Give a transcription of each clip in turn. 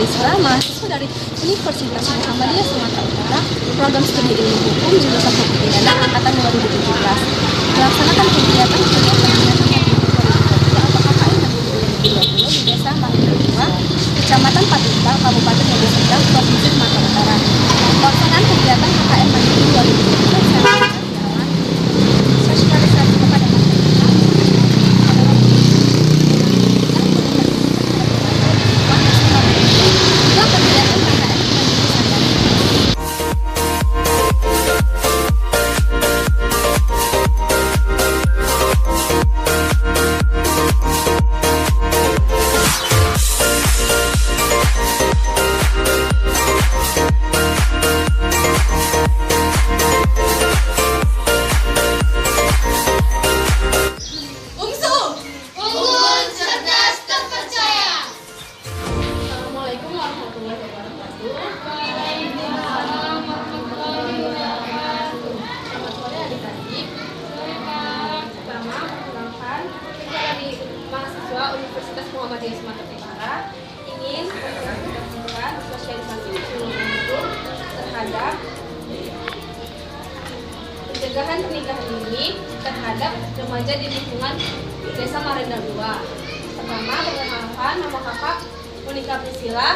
Isra, mahasiswa dari Universitas Muhammadiyah Sumatera Utara, program studi ilmu hukum jurusan hukum pidana angkatan 2017, melaksanakan kegiatan atau KKN di Desa Marindua, Kecamatan Patita, Kabupaten Mojo Serdang, Provinsi Sumatera Utara. Pelaksanaan kegiatan KKN Mandiri 2017 secara berjalan sosialisasi kepada masyarakat. Universitas Muhammadiyah Sumatera Utara ingin melakukan sosialisasi ilmu hukum terhadap pencegahan pernikahan dini terhadap remaja di lingkungan Desa Marindua. Pertama, perkenalkan, nama kakak Monika Priscilla,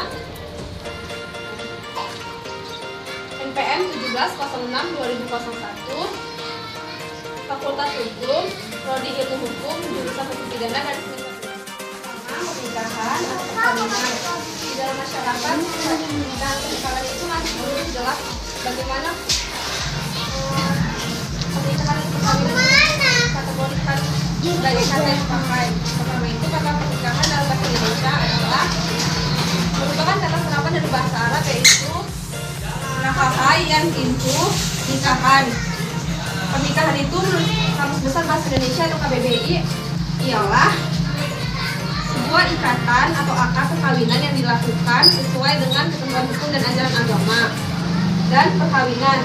NPM 1706-2001, Fakultas Hukum, Prodi Ilmu Hukum, jurusan Hukum Pidana dan pernikahan atau perkawinan di dalam masyarakat. Dan pernikahan itu masih belum jelas bagaimana pernikahan perkawinan kategorikan dari kata yang dipakai. Pertama itu kata pernikahan dalam bahasa Indonesia adalah merupakan kata serapan dari bahasa Arab, yaitu nakahayan itu nikahan. Pernikahan itu menurut Kamus Besar Bahasa Indonesia atau KBBI ialah sebuah ikatan atau akad perkawinan yang dilakukan sesuai dengan ketentuan hukum dan ajaran agama. Dan perkawinan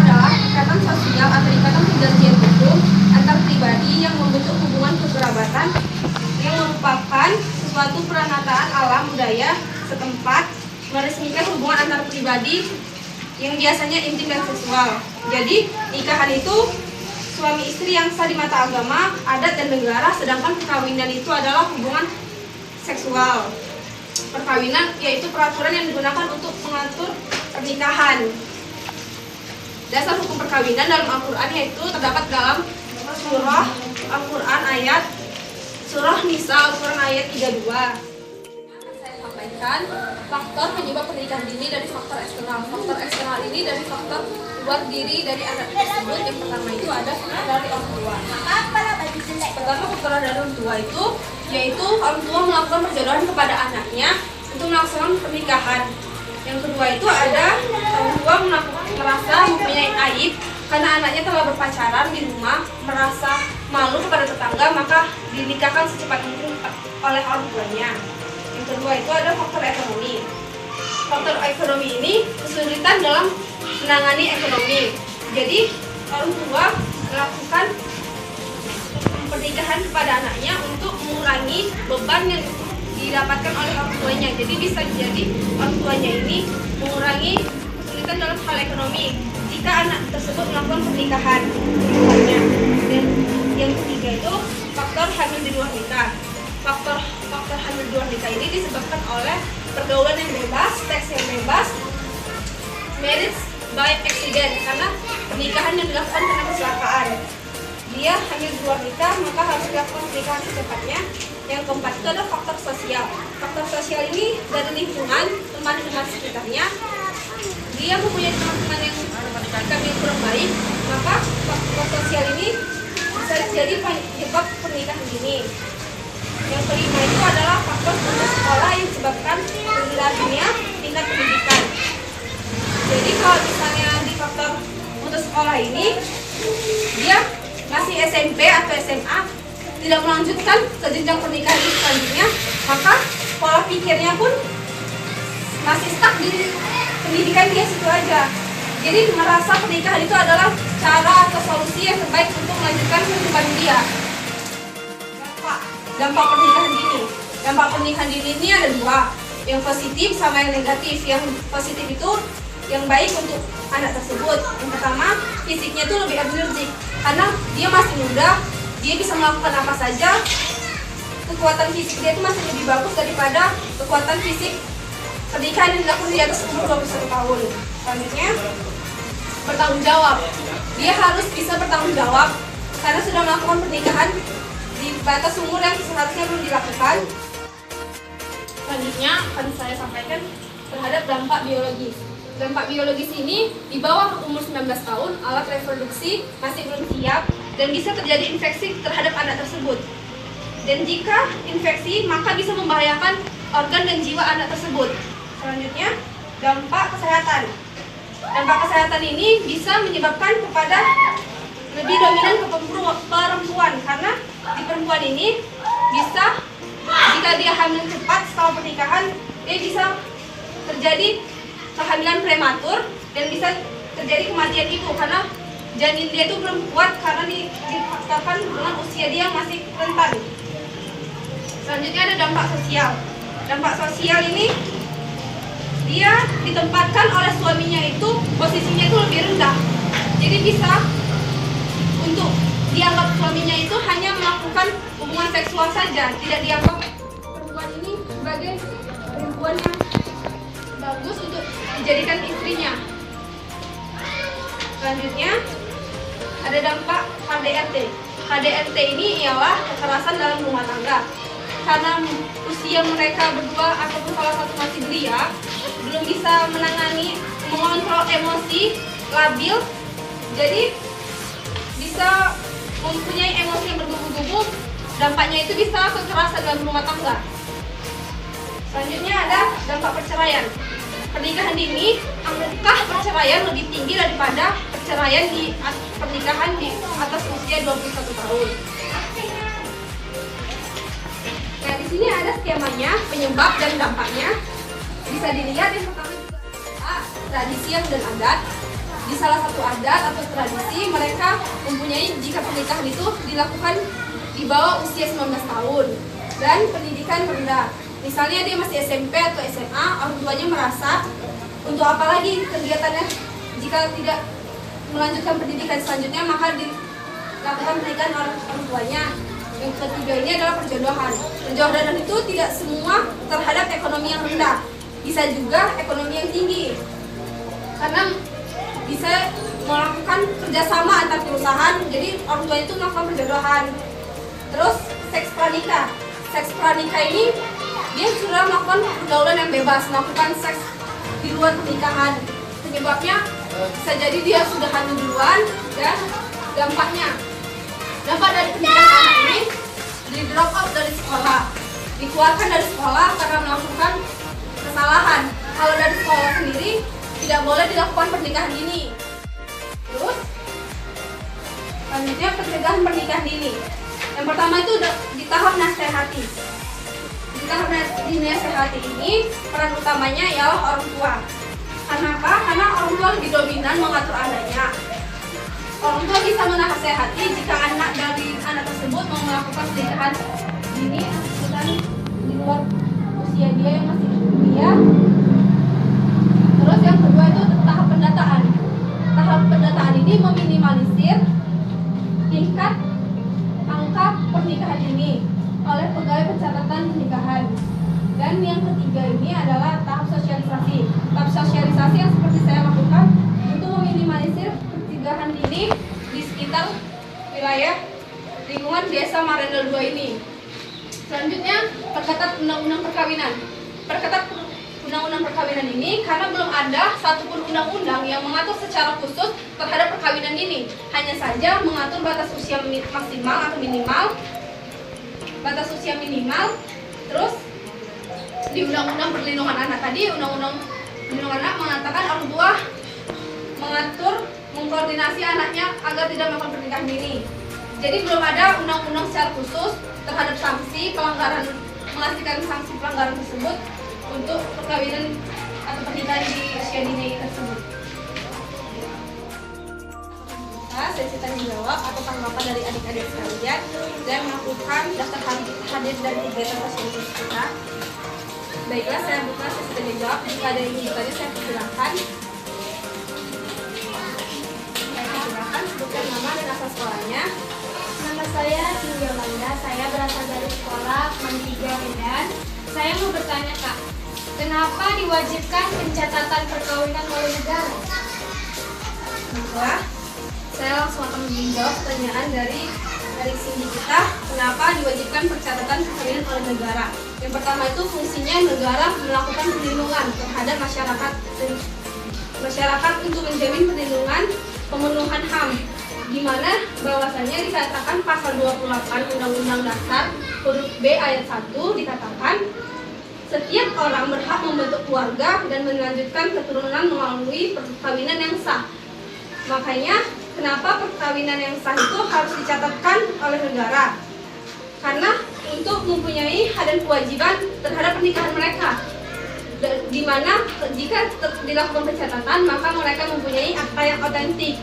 adalah ikatan sosial atau ikatan perjanjian hukum antar pribadi yang membentuk hubungan kekerabatan yang merupakan suatu perantaraan alam budaya setempat meresmikan hubungan antar pribadi yang biasanya intim dan seksual. Jadi nikahan itu suami istri yang sah di mata agama, adat, dan negara, sedangkan perkawinan itu adalah hubungan seksual. Perkawinan yaitu peraturan yang digunakan untuk mengatur pernikahan. Dasar hukum perkawinan dalam Al-Quran yaitu terdapat dalam surah Al-Quran ayat surah Nisa Al-Quran ayat 32. Saya sampaikan faktor penyebab pernikahan dini dari faktor eksternal. Faktor eksternal ini dari faktor luar diri dari anak tersebut. Yang pertama itu ada faktor dari orang tua. Pertama, faktor dari orang tua itu yaitu orang tua melakukan perjodohan kepada anaknya untuk melaksanakan pernikahan. Yang kedua itu ada orang tua merasa mempunyai aib karena anaknya telah berpacaran di rumah, merasa malu kepada tetangga, maka dinikahkan secepat mungkin oleh orang tuanya. Yang kedua itu ada faktor ekonomi. Faktor ekonomi ini kesulitan dalam menangani ekonomi. Jadi orang tua melakukan pernikahan kepada anaknya untuk mengurangi beban yang didapatkan oleh orang tuanya. Jadi bisa jadi orang tuanya ini mengurangi kesulitan dalam hal ekonomi jika anak tersebut melakukan pernikahan. Dan yang ketiga itu faktor hamil di luar nikah. Faktor hamil di luar nikah ini disebabkan oleh pergaulan yang bebas, seks yang bebas, marriage by accident, karena pernikahan yang dilakukan karena kecelakaan. Dia hamil di luar nikah, maka harus dilakukan pernikahan secepatnya. Yang keempat itu ada faktor sosial. Faktor sosial ini dari lingkungan, teman-teman sekitarnya. Dia mempunyai teman-teman yang kurang baik, maka faktor sosial ini bisa jadi penyebab pernikahan dini. Yang kelima itu adalah faktor putus sekolah yang disebabkan rendahnya tingkat pendidikan. Jadi kalau misalnya di faktor putus sekolah ini dia masih SMP atau SMA, tidak melanjutkan ke jenjang pernikahan selanjutnya, maka pola pikirnya pun masih stuck di pendidikan dia situ aja. Jadi merasa pernikahan itu adalah cara atau solusi yang terbaik untuk melanjutkan kehidupan dia. Dampak pernikahan dini. Dampak pernikahan dini ini ada dua. yang positif sama yang negatif. Yang positif itu yang baik untuk anak tersebut. Yang pertama, fisiknya itu lebih energik karena dia masih muda, dia bisa melakukan apa saja. Kekuatan fisik dia itu masih lebih bagus daripada kekuatan fisik pernikahan yang dilakukan di atas umur 21 tahun. Selanjutnya, bertanggung jawab. Dia harus bisa bertanggung jawab karena sudah melakukan pernikahan di batas umur yang seharusnya belum dilakukan. Selanjutnya akan saya sampaikan terhadap dampak biologis. Dampak biologis ini di bawah umur 19 tahun, alat reproduksi masih belum siap dan bisa terjadi infeksi terhadap anak tersebut. Dan jika infeksi, maka bisa membahayakan organ dan jiwa anak tersebut. Selanjutnya, dampak kesehatan. Dampak kesehatan ini bisa menyebabkan kepada lebih dominan ke perempuan karena di perempuan ini bisa, jika dia hamil cepat setelah pernikahan, dia bisa terjadi kehamilan prematur dan bisa terjadi kematian ibu karena janin dia itu belum kuat karena dipaksakan dengan usia dia yang masih rentan. Selanjutnya ada dampak sosial. Dampak sosial ini dia ditempatkan oleh suaminya itu posisinya itu lebih rendah. Jadi bisa untuk dianggap suaminya itu hanya melakukan hubungan seksual saja, tidak dianggap perempuan ini sebagai perempuan yang bagus untuk dijadikan istrinya. Selanjutnya ada dampak KDRT. KDRT ini ialah kekerasan dalam rumah tangga. Karena usia mereka berdua ataupun salah satu masih belia, belum bisa mengontrol emosi, labil, jadi bisa mempunyai emosi yang bergugup-gugup. Dampaknya itu bisa kekerasan dalam rumah tangga. Selanjutnya ada dampak perceraian. Pernikahan dini, angka perceraian lebih tinggi daripada perceraian di pernikahan di atas usia 21 tahun. Nah, di sini ada skemanya, penyebab dan dampaknya. Bisa dilihat yang pertama tradisi dan adat. Di salah satu adat atau tradisi mereka mempunyai jika pernikahan itu dilakukan di bawah usia 19 tahun dan pendidikan rendah. Misalnya dia masih SMP atau SMA, orang tuanya merasa untuk apa lagi kegiatannya jika tidak melanjutkan pendidikan selanjutnya, maka dilakukan pernikahan orang tuanya. Yang ketiga ini adalah perjodohan. Perjodohan itu tidak semua terhadap ekonomi yang rendah, bisa juga ekonomi yang tinggi. Karena bisa melakukan kerjasama antar perusahaan, jadi orang tua itu melakukan perjodohan. Terus seks pranikah. Seks pranikah ini dia sudah melakukan pergaulan yang bebas, melakukan seks di luar pernikahan. Penyebabnya bisa jadi dia sudah hamil duluan dan dampak dari pernikahan anak ini di drop out dari sekolah, dikeluarkan dari sekolah karena melakukan kesalahan. Kalau dari sekolah sendiri tidak boleh dilakukan pernikahan dini. Terus selanjutnya pencegahan pernikahan dini. Yang pertama itu di tahap nasihati. Di tahap dinasihati ini peran utamanya ialah orang tua. Kenapa? Karena orang tua lebih dominan mengatur anaknya. Orang tua bisa menasehati jika anak tersebut mau melakukan pernikahan dini dan di luar usia dia yang masih belia. Terus yang kedua itu tahap pendataan. Tahap pendataan ini meminimalisir tingkat angka pernikahan dini oleh pegawai pencatatan pernikahan. Dan yang ketiga ini adalah tahap sosialisasi. Tahap sosialisasi yang seperti saya lakukan untuk meminimalisir pencegahan dini di sekitar wilayah lingkungan desa Marendel 2 ini. Selanjutnya, perketat undang-undang perkawinan. Perketat undang-undang perkawinan ini karena belum ada satupun undang-undang yang mengatur secara khusus terhadap perkawinan ini. Hanya saja mengatur batas usia maksimal atau minimal, batas usia minimal. Terus di undang-undang perlindungan anak tadi, undang-undang perlindungan anak mengatakan orang tua mengatur, mengkoordinasi anaknya agar tidak melakukan pernikahan dini. Jadi belum ada undang-undang secara khusus terhadap sanksi pelanggaran, mengasihkan sanksi pelanggaran tersebut untuk perkawinan atau pernikahan di usia dini tersebut. Sesi tanya jawab atau tanggapan dari adik-adik sekalian dan melakukan daftar hadir dan kegiatan sosialisasi kita. Baiklah, saya buka, saya sudah dijawab. Jika ada yang ingin bertanya, saya persilahkan. Saya persilahkan sebutkan nama dan asal sekolahnya. Nama saya Cindy Yolanda, saya berasal dari sekolah Mantiga Medan. Saya mau bertanya Kak, kenapa diwajibkan pencatatan perkawinan oleh negara? Baiklah, saya langsung akan menjawab pertanyaan dari Cindy kita. Kenapa diwajibkan pencatatan perkawinan oleh negara? Yang pertama itu fungsinya negara melakukan perlindungan terhadap masyarakat untuk menjamin perlindungan pemenuhan HAM, di mana bahwasannya dikatakan pasal 28 Undang-Undang Dasar huruf B ayat 1 dikatakan setiap orang berhak membentuk keluarga dan melanjutkan keturunan melalui perkawinan yang sah. Makanya kenapa perkawinan yang sah itu harus dicatatkan oleh negara? Karena untuk mempunyai hak dan kewajiban terhadap pernikahan mereka, di mana jika dilakukan pencatatan maka mereka mempunyai akta yang otentik.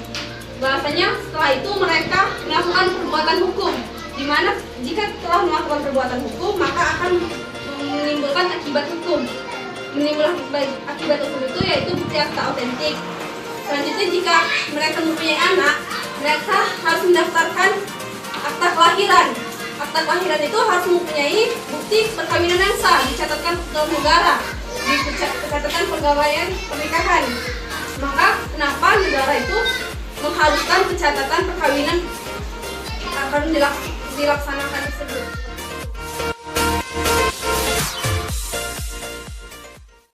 Bahasanya setelah itu mereka melakukan perbuatan hukum, di mana jika telah melakukan perbuatan hukum maka akan menimbulkan akibat hukum. Menimbulkan akibat hukum itu yaitu bukti akta otentik. Selanjutnya jika mereka mempunyai anak, mereka harus mendaftarkan akta kelahiran. Akta kelahiran itu harus mempunyai bukti perkawinan yang sah, dicatatkan ke negara, dicatatkan pegawaian pernikahan. Maka kenapa negara itu mengharuskan pencatatan perkawinan akan dilaksanakan tersebut?